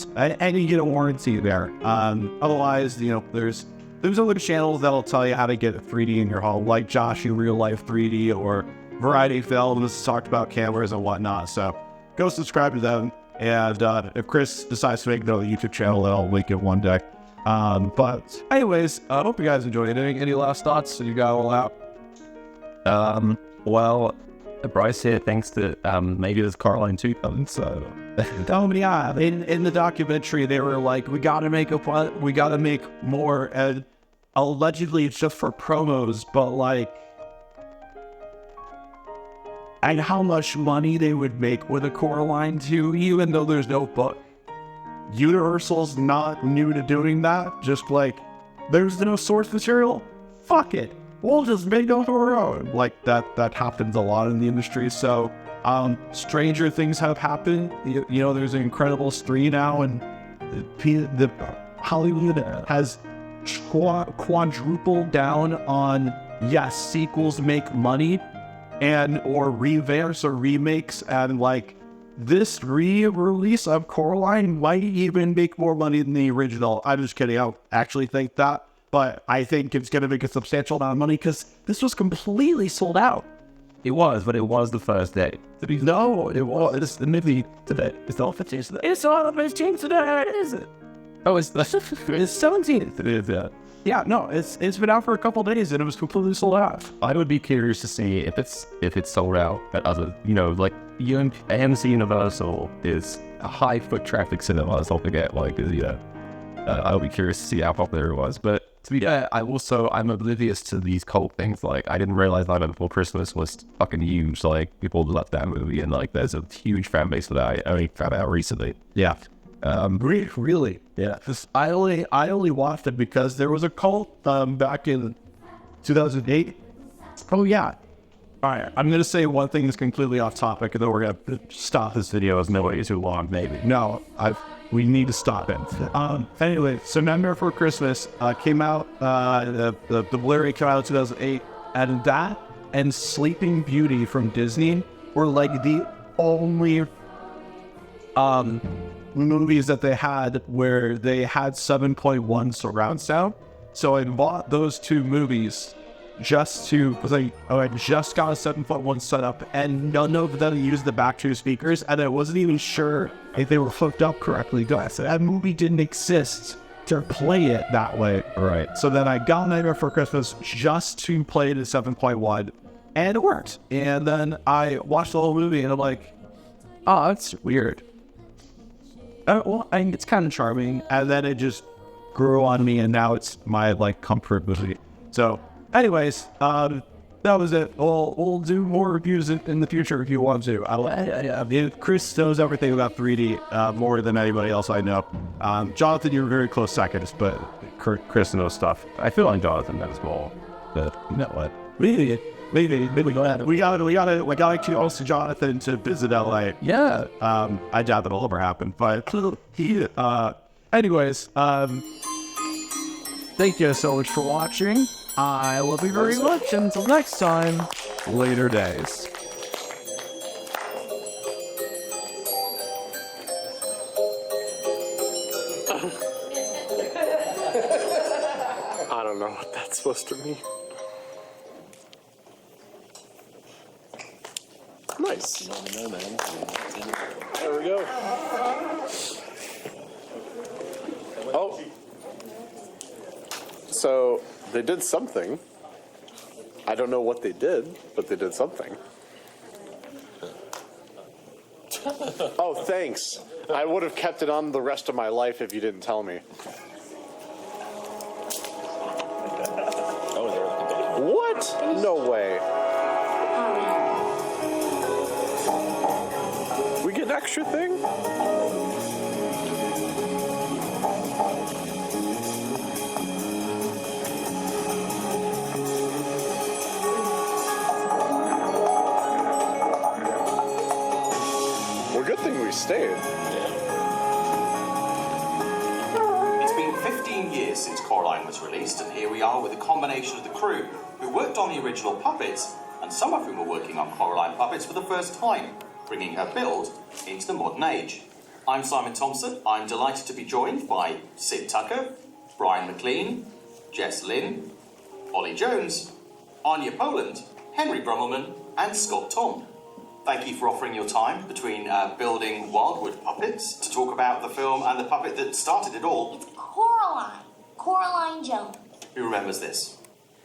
Speaker 4: you get a warranty there. Otherwise, you know, there's other channels that'll tell you how to get 3D in your home, like Josh in Real Life 3D or Variety Films talked about cameras and whatnot. So go subscribe to them, and if Chris decides to make another YouTube channel, then I'll link it one day. But anyways, I hope you guys enjoyed it. Any last thoughts? So you got all out.
Speaker 3: Well, Bryce here thinks that maybe there's Coraline 2 coming. So
Speaker 4: yeah, in the documentary they were like, we gotta make more, and allegedly it's just for promos, but like, and how much money they would make with a Coraline 2, even though there's no book. Universal's not new to doing that. Just like, there's no source material, fuck it, we'll just make it on our own. Like that happens a lot in the industry. So Stranger things have happened. You know, there's an Incredibles 3 now, and the Hollywood has quadrupled down on, yes, sequels make money, and or revamps or remakes, and like this re-release of Coraline might even make more money than the original. I'm just kidding. I don't actually think that, but I think it's going to make a substantial amount of money because this was completely sold out.
Speaker 3: It was, but it was the first day.
Speaker 4: No, it was. It's maybe today. It's the 15th today. It's all the 15th today, is it? Oh, it's 17th. Yeah, no, it's been out for a couple days and it was completely sold out.
Speaker 3: I would be curious to see if it's sold out at other, like AMC Universal is a high foot traffic cinema. Let's not forget, I'll be curious to see how popular it was. But to be fair, I'm oblivious to these cult things. Like, I didn't realize Nightmare Before Christmas was fucking huge. Like, people love that movie, and like, there's a huge fan base for that. I only found out recently.
Speaker 4: Yeah. Really? Yeah. I only watched it because there was a cult back in 2008. Oh yeah. All right. I'm gonna say one thing that's completely off topic, and then we're gonna stop this video. It's no way too long, maybe. No, we need to stop it. Anyway, so Nightmare Before Christmas came out. The Blu-ray came out in 2008, and that and Sleeping Beauty from Disney were like the only movies that they had where they had 7.1 surround sound. So I bought those two movies just to, because I just got a 7.1 setup, and none of them used the back two speakers, and I wasn't even sure if they were hooked up correctly. So that movie didn't exist to play it that way.
Speaker 3: Right.
Speaker 4: So then I got Nightmare Before Christmas just to play it at 7.1, and it worked. And then I watched the whole movie, and I'm like, oh, that's weird. Well, I mean, it's kind of charming, and then it just grew on me, and now it's my like comfort movie. So, anyways, that was it. We'll do more reviews in the future if you want to. Chris knows everything about 3D more than anybody else I know. Jonathan, you're very close seconds, but Chris knows stuff.
Speaker 3: I feel like Jonathan knows more, but you know what?
Speaker 4: Maybe we gotta keep also Jonathan to visit LA.
Speaker 3: Yeah.
Speaker 4: I doubt that'll ever happen, but he. Anyways, thank you so much for watching. I love you very much. Until next time, later days.
Speaker 1: I don't know what that's supposed to mean. Nice. There we go. Oh. So they did something. I don't know what they did, but they did something. Oh, thanks. I would have kept it on the rest of my life if you didn't tell me. What? No way. We get an extra thing? Well, good thing we stayed.
Speaker 5: It's been 15 years since Coraline was released, and here we are with a combination of the crew who worked on the original puppets, and some of whom are working on Coraline puppets for the first time, bringing her build into the modern age. I'm Simon Thompson. I'm delighted to be joined by Sid Tucker, Brian McLean, Jess Lynn, Ollie Jones, Anya Poland, Henry Brummelman, and Scott Tom. Thank you for offering your time between building Wildwood puppets to talk about the film and the puppet that started it all.
Speaker 6: It's Coraline. Coraline Jones.
Speaker 5: Who remembers this?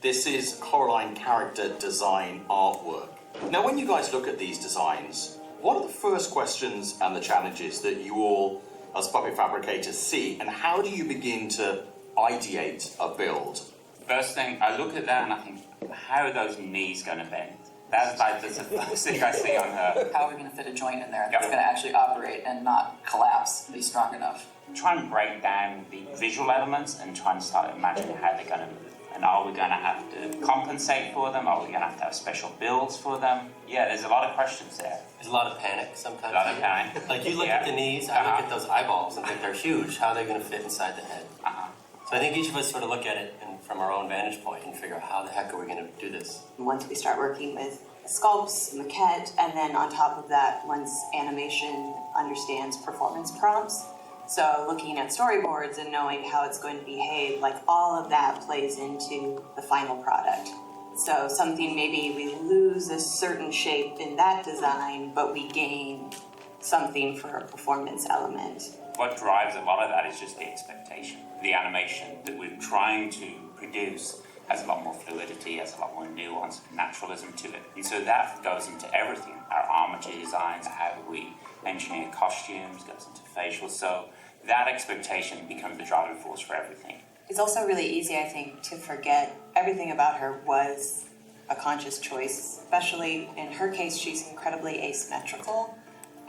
Speaker 5: This is Coraline character design artwork. Now, when you guys look at these designs, what are the first questions and the challenges that you all, as puppet fabricators, see, and how do you begin to ideate a build?
Speaker 7: First thing, I look at that and I think, how are those knees going to bend? That's the first thing I see on her.
Speaker 8: How are we going to fit a joint in there that's going to actually operate and not collapse, be strong enough?
Speaker 7: Try and break down the visual elements and try and start imagining how they're going to move. And are we going to have to compensate for them? Are we going to have special builds for them? Yeah, there's a lot of questions there.
Speaker 9: There's a lot of panic sometimes.
Speaker 7: A lot of panic.
Speaker 9: Like you look at the knees, I look at those eyeballs and think they're huge. How are they going to fit inside the head? So I think each of us sort of look at it from our own vantage point and figure out how the heck are we going to do this?
Speaker 10: Once we start working with sculpts, maquette, and then on top of that, once animation understands performance prompts, so looking at storyboards and knowing how it's going to behave, like all of that plays into the final product. So something, maybe we lose a certain shape in that design, but we gain something for a performance element.
Speaker 7: What drives a lot of that is just the expectation. The animation that we're trying to produce has a lot more fluidity, has a lot more nuance and naturalism to it. And so that goes into everything. Our armature designs, how we engineer costumes, goes into facials. So that expectation becomes the driving force for everything.
Speaker 10: It's also really easy, I think, to forget everything about her was a conscious choice. Especially in her case, she's incredibly asymmetrical.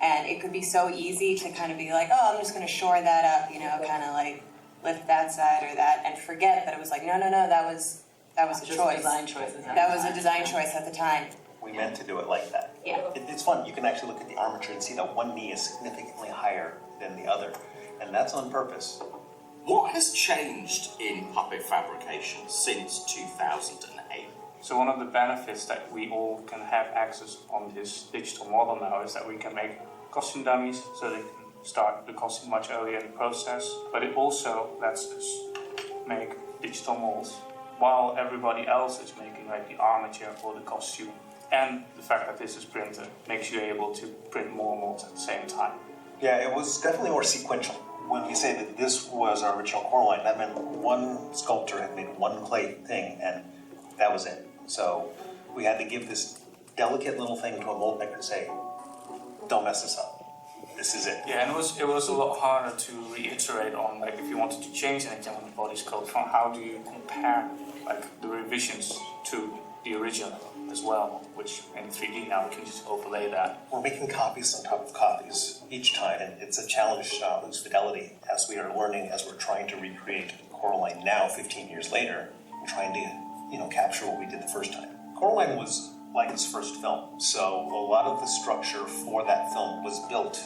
Speaker 10: And it could be so easy to kind of be like, oh, I'm just going to shore that up, you know, kind of like lift that side or that, and forget that it was like, no, that was a choice.
Speaker 8: Design choices.
Speaker 10: That was a design choice at the time.
Speaker 11: We meant to do it like that.
Speaker 10: Yeah.
Speaker 11: It's fun. You can actually look at the armature and see that one knee is significantly higher than the other, and that's on purpose.
Speaker 5: What has changed in puppet fabrication since 2008?
Speaker 12: So one of the benefits that we all can have access on this digital model now is that we can make costume dummies, so they can start the costume much earlier in the process, but it also lets us make digital molds while everybody else is making like the armature or the costume. And the fact that this is printed makes you able to print more molds at the same time.
Speaker 11: Yeah, it was definitely more sequential. When we say that this was our original Coraline, that meant one sculptor had made one clay thing, and that was it. So we had to give this delicate little thing to a mold maker and say, don't mess this up. This is it.
Speaker 12: Yeah, and it was a lot harder to reiterate on, like, if you wanted to change anything on the body sculpt, from how do you compare like the revisions to the original as well, which in 3D now we can just overlay that.
Speaker 11: We're making copies on top of copies each time, and it's a challenge to lose fidelity as we are learning, as we're trying to recreate Coraline now, 15 years later, trying to capture what we did the first time. Coraline was like his first film, so a lot of the structure for that film was built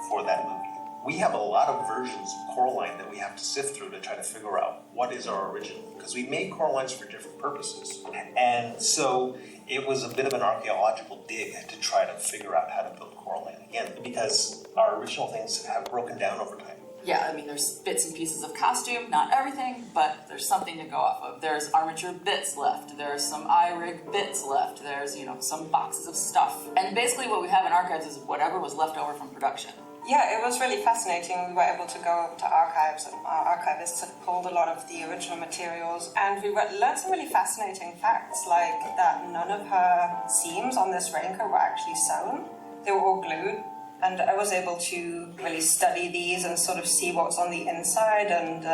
Speaker 11: for that movie. We have a lot of versions of Coraline that we have to sift through to try to figure out what is our original, because we made Coralines for different purposes. And so it was a bit of an archaeological dig to try to figure out how to build Coraline again, because our original things have broken down over time.
Speaker 8: Yeah, I mean, there's bits and pieces of costume, not everything, but there's something to go off of. There's armature bits left, there's some eye-rig bits left, there's, some boxes of stuff. And basically what we have in archives is whatever was left over from production.
Speaker 13: Yeah, it was really fascinating. We were able to go to archives, and our archivists had pulled a lot of the original materials, and we learned some really fascinating facts, like that none of her seams on this raincoat were actually sewn. They were all glued. And I was able to really study these and sort of see what's on the inside, and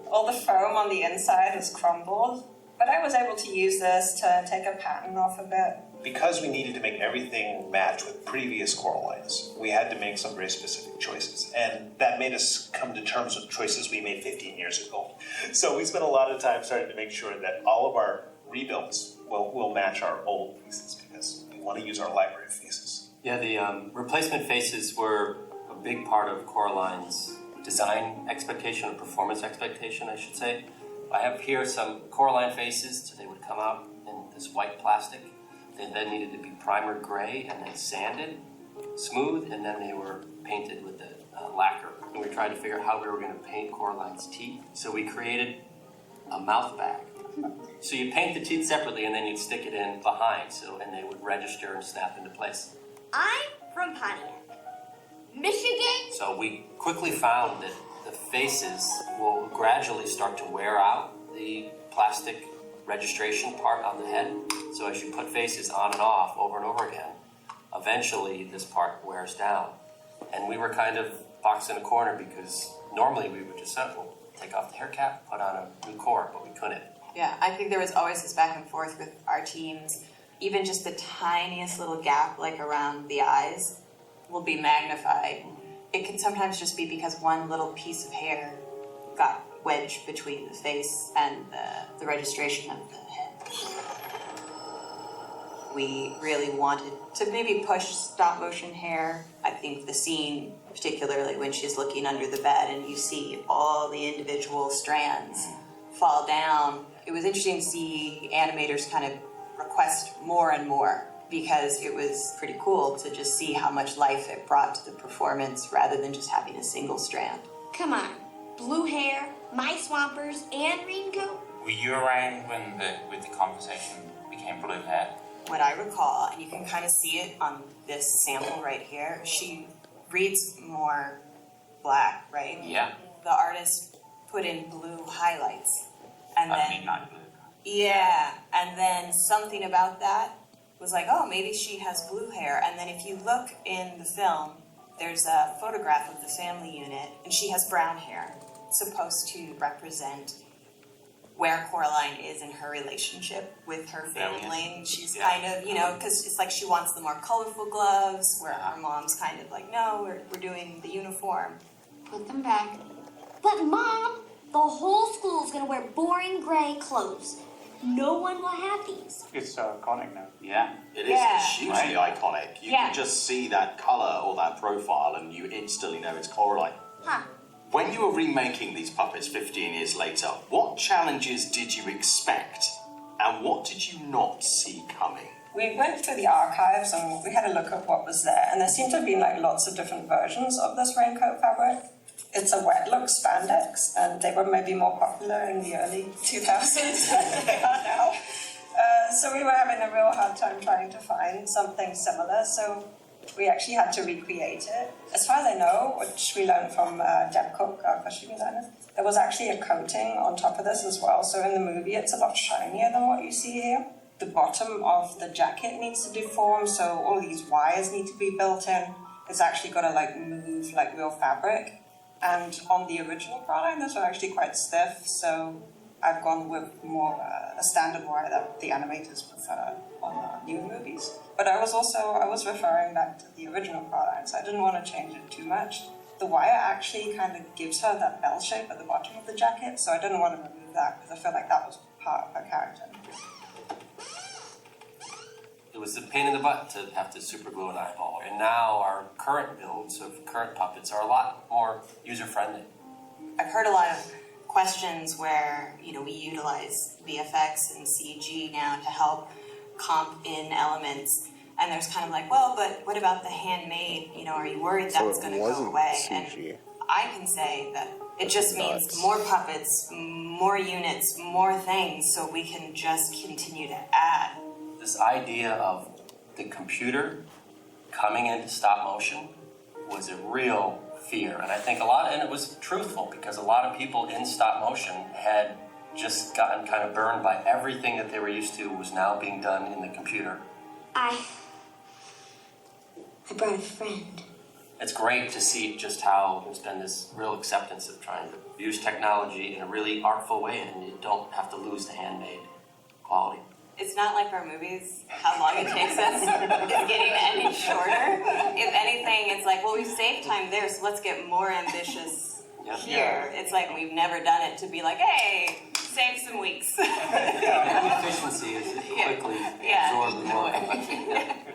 Speaker 13: all the foam on the inside has crumbled. But I was able to use this to take a pattern off a bit.
Speaker 11: Because we needed to make everything match with previous Coralines, we had to make some very specific choices. And that made us come to terms with choices we made 15 years ago. So we spent a lot of time starting to make sure that all of our rebuilds will match our old pieces, because we want to use our library of faces.
Speaker 9: Yeah, the replacement faces were a big part of Coraline's design expectation, or performance expectation, I should say. I have here some Coraline faces, so they would come out in this white plastic. They then needed to be primer gray and then sanded, smooth, and then they were painted with the lacquer. And we tried to figure out how we were going to paint Coraline's teeth. So we created a mouth bag. So you paint the teeth separately, and then you'd stick it in behind, and they would register and snap into place.
Speaker 6: I'm from Pontiac, Michigan.
Speaker 9: So we quickly found that the faces will gradually start to wear out the plastic registration part on the head. So as you put faces on and off over and over again, eventually this part wears down. And we were kind of boxed in a corner, because normally we would just say, well, take off the hair cap, put on a new core, but we couldn't.
Speaker 10: Yeah, I think there was always this back and forth with our teams. Even just the tiniest little gap, like around the eyes, will be magnified. It can sometimes just be because one little piece of hair got wedge between the face and the registration of the head. We really wanted to maybe push stop motion hair. I think the scene, particularly when she's looking under the bed and you see all the individual strands fall down, it was interesting to see animators kind of request more and more, because it was pretty cool to just see how much life it brought to the performance rather than just having a single strand.
Speaker 6: Come on, blue hair, my swampers, and raincoat.
Speaker 7: Were you around when with the conversation became blue hair?
Speaker 10: What I recall, and you can kind of see it on this sample right here, she reads more black, right?
Speaker 7: Yeah.
Speaker 10: The artist put in blue highlights. And
Speaker 7: Like
Speaker 10: then,
Speaker 7: midnight blue.
Speaker 10: yeah, and then something about that was like, oh, maybe she has blue hair. And then if you look in the film, there's a photograph of the family unit, and she has brown hair, supposed to represent where Coraline is in her relationship with her family. She's kind of, because it's like she wants the more colorful gloves, where her mom's kind of like, no, we're doing the uniform.
Speaker 6: Put them back. But Mom, the whole school's gonna wear boring gray clothes. No one will have these.
Speaker 12: It's iconic now.
Speaker 7: Yeah.
Speaker 5: It is
Speaker 6: Yeah.
Speaker 5: hugely iconic. You can just see that colour or that profile and you instantly know it's Coraline.
Speaker 6: Huh.
Speaker 5: When you were remaking these puppets 15 years later, what challenges did you expect and what did you not see coming?
Speaker 13: We went through the archives and we had a look at what was there, and there seemed to have been like lots of different versions of this raincoat fabric. It's a wet look spandex, and they were maybe more popular in the early 2000s than they are now. So we were having a real hard time trying to find something similar, so we actually had to recreate it. As far as I know, which we learned from Deb Cook, our costume designer, there was actually a coating on top of this as well, so in the movie it's a lot shinier than what you see here. The bottom of the jacket needs to deform, so all these wires need to be built in. It's actually got to move like real fabric. And on the original Coraline, those were actually quite stiff, so I've gone with more a standard wire that the animators prefer on new movies. But I was referring back to the original Coraline, so I didn't want to change it too much. The wire actually kind of gives her that bell shape at the bottom of the jacket, so I didn't want to remove that because I felt like that was part of her character.
Speaker 9: It was a pain in the butt to have to super glue an eyeball, and now our current builds of current puppets are a lot more user-friendly.
Speaker 10: I've heard a lot of questions where, we utilize VFX and CG now to help comp in elements, and there's kind of like, well, but what about the handmade? Are you worried that's going to go away? And I can say that it just means more puppets, more units, more things, so we can just continue to add.
Speaker 9: This idea of the computer coming into stop motion was a real fear, and I think and it was truthful, because a lot of people in stop motion had just gotten kind of burned by everything that they were used to was now being done in the computer.
Speaker 6: I brought a friend.
Speaker 9: It's great to see just how there's been this real acceptance of trying to use technology in a really artful way, and you don't have to lose the handmade quality.
Speaker 10: It's not like our movies, how long it takes us is getting any shorter. If anything, it's like, well, we've saved time there, so let's get more ambitious here. It's like we've never done it to be like, hey, save some weeks.
Speaker 9: Efficiency is quickly absorbed more.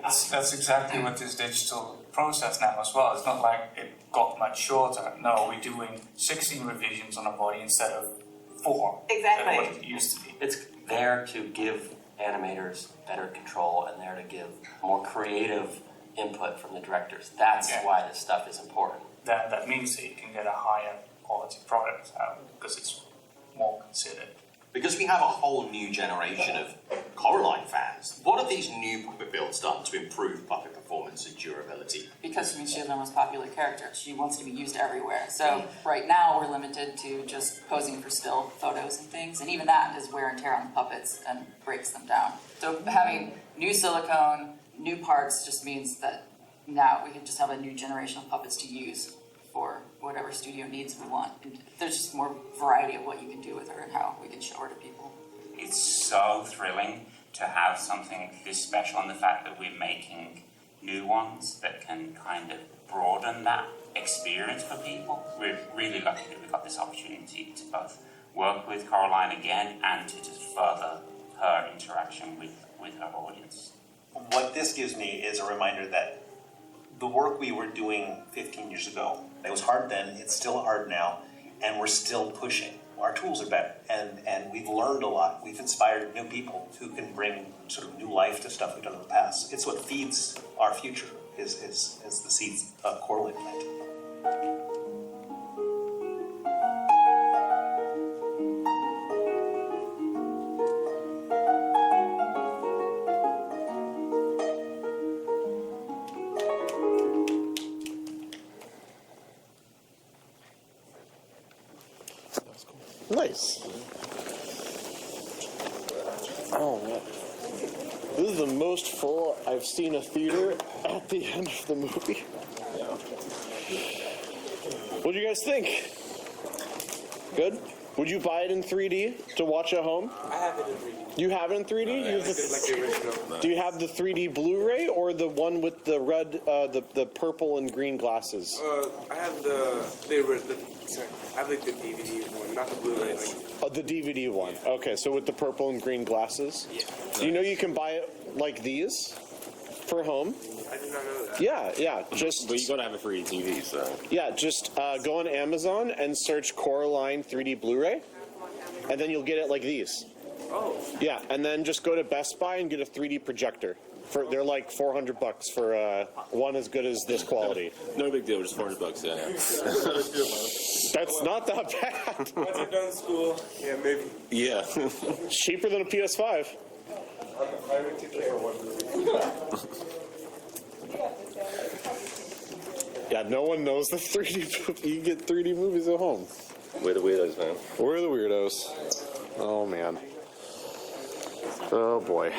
Speaker 12: That's exactly what this digital process now as well. It's not like it got much shorter. No, we're doing 16 revisions on a body instead of 4.
Speaker 10: Exactly.
Speaker 12: What it used to be.
Speaker 9: It's there to give animators better control and there to give more creative input from the directors. That's why this stuff is important.
Speaker 12: That means that you can get a higher quality product out because it's more considered.
Speaker 5: Because we have a whole new generation of Coraline fans, what have these new puppet builds done to improve puppet performance and durability?
Speaker 8: Because she's our most popular character, she wants to be used everywhere. So right now we're limited to just posing for still photos and things, and even that is wear and tear on the puppets and breaks them down. So having new silicone, new parts just means that now we can just have a new generation of puppets to use for whatever studio needs we want. And there's just more variety of what you can do with her and how we can show her to people.
Speaker 7: It's so thrilling to have something this special, and the fact that we're making new ones that can kind of broaden that experience for people. We're really lucky that we've got this opportunity to both work with Coraline again and to just further her interaction with her audience.
Speaker 11: What this gives me is a reminder that the work we were doing 15 years ago, it was hard then, it's still hard now, and we're still pushing. Our tools are better, and we've learned a lot. We've inspired new people who can bring sort of new life to stuff we've done in the past. It's what feeds our future, is the seeds of Coraline planted.
Speaker 1: Nice. Oh man. This is the most full I've seen a theater at the end of the movie. What do you guys think? Good? Would you buy it in 3D to watch at home?
Speaker 14: I have it in 3D.
Speaker 1: You have it in 3D? You have
Speaker 14: Like the original.
Speaker 1: do you have the 3D Blu-ray or the one with the red, the purple and green glasses?
Speaker 14: I have sorry, I have like the DVD one, not the Blu-ray. Like,
Speaker 1: The DVD one. Okay, so with the purple and green glasses?
Speaker 14: yeah.
Speaker 1: Do you know you can buy it like these for home?
Speaker 14: I did not know that.
Speaker 1: Yeah. Just
Speaker 2: But you gotta have a 3D TV, so.
Speaker 1: yeah, just go on Amazon and search Coraline 3D Blu-ray, and then you'll get it like these.
Speaker 14: Oh.
Speaker 1: Yeah, and then just go to Best Buy and get a 3D projector. They're like $400 for one as good as this quality.
Speaker 2: No big deal, just $400, yeah.
Speaker 1: That's not that bad.
Speaker 14: Once you're done with school, yeah, maybe.
Speaker 2: Yeah.
Speaker 1: Cheaper than a PS5.
Speaker 14: I would take care of one.
Speaker 1: Yeah, no one knows the 3D. You can get 3D movies at home.
Speaker 2: We're the weirdos, man.
Speaker 1: We're the weirdos. Oh man. Oh boy.